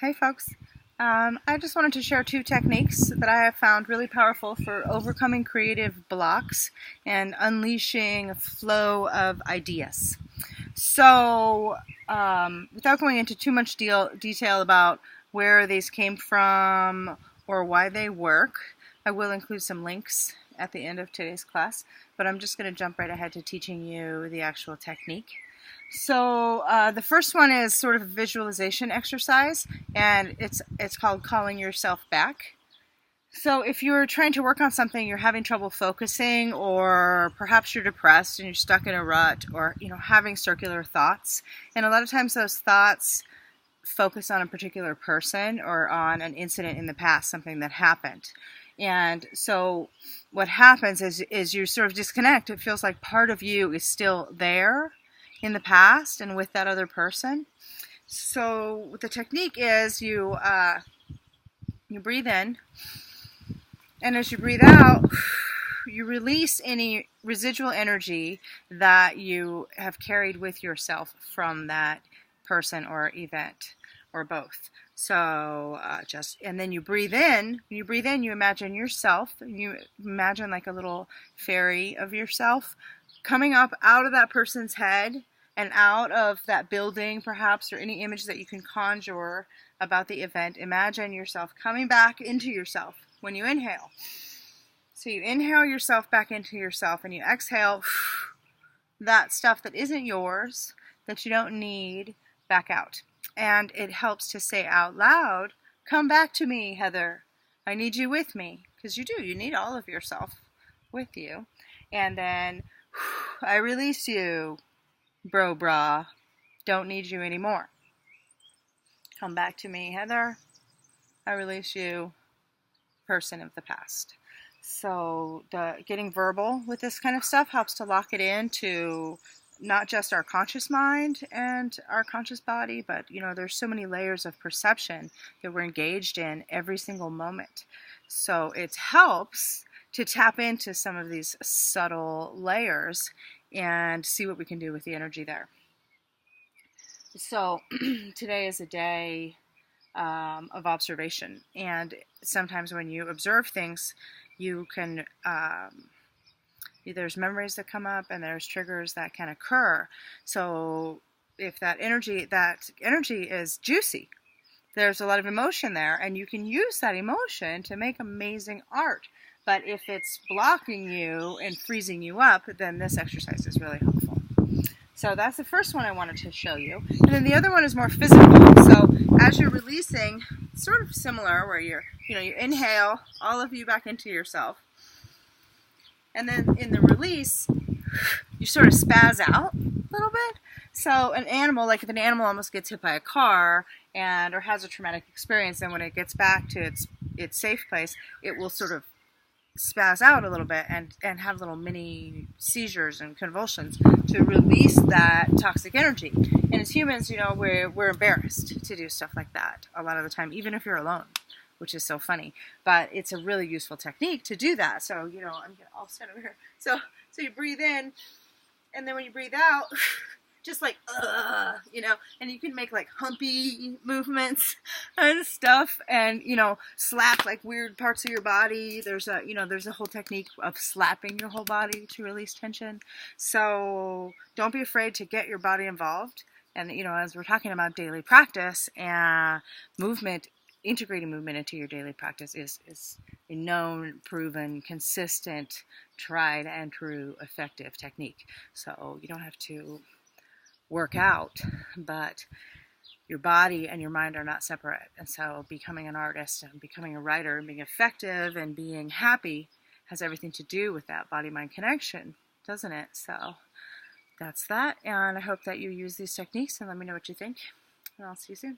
Hey folks, I just wanted to share two techniques that I have found really powerful for overcoming creative blocks and unleashing a flow of ideas. So, without going into too much detail about where these came from or why they work, I will include some links at the end of today's class, but I'm just going to jump right ahead to teaching you the actual technique. So the first one is sort of a visualization exercise, and it's called calling yourself back. So if you're trying to work on something, you're having trouble focusing, or perhaps you're depressed and you're stuck in a rut, or having circular thoughts, and a lot of times those thoughts focus on a particular person or on an incident in the past, something that happened. And so what happens is you sort of disconnect. It feels like part of you is still there in the past and with that other person. So the technique is you breathe in, and as you breathe out, you release any residual energy that you have carried with yourself from that person or event, or both. So and then you breathe in. When you breathe in, you imagine yourself. You imagine like a little fairy of yourself coming up out of that person's head and out of that building, perhaps, or any image that you can conjure about the event. Imagine yourself coming back into yourself when you inhale. So you inhale yourself back into yourself, and you exhale that stuff that isn't yours, that you don't need, back out. And it helps to say out loud, "Come back to me, Heather. I need you with me." Because you do. You need all of yourself with you. And then, "I release you, bra. Don't need you anymore. Come back to me, Heather. I release you, person of the past." So getting verbal with this kind of stuff helps to lock it into not just our conscious mind and our conscious body, but there's so many layers of perception that we're engaged in every single moment. So it helps to tap into some of these subtle layers and see what we can do with the energy there. So today is a day of observation, and sometimes when you observe things, you can there's memories that come up and there's triggers that can occur. So if that energy is juicy, there's a lot of emotion there, and you can use that emotion to make amazing art. But if it's blocking you and freezing you up, then this exercise is really helpful. So that's the first one I wanted to show you. And then the other one is more physical. So as you're releasing, it's sort of similar, where you inhale all of you back into yourself. And then in the release, you sort of spaz out a little bit. So an animal, like if an animal almost gets hit by a car or has a traumatic experience, and when it gets back to its safe place, it will sort of spaz out a little bit and have little mini seizures and convulsions to release that toxic energy. And as humans, we're embarrassed to do stuff like that a lot of the time, even if you're alone, which is so funny. But it's a really useful technique to do that. So, I'll stand over here. So you breathe in, and then when you breathe out, just like, and you can make like humpy movements and stuff, and, slap like weird parts of your body. There's a whole technique of slapping your whole body to release tension. So don't be afraid to get your body involved. And, as we're talking about daily practice and integrating movement into your daily practice is a known, proven, consistent, tried and true, effective technique. So you don't have to work out, but your body and your mind are not separate. And so becoming an artist and becoming a writer and being effective and being happy has everything to do with that body-mind connection, doesn't it? So that's that. And I hope that you use these techniques, and let me know what you think. And I'll see you soon.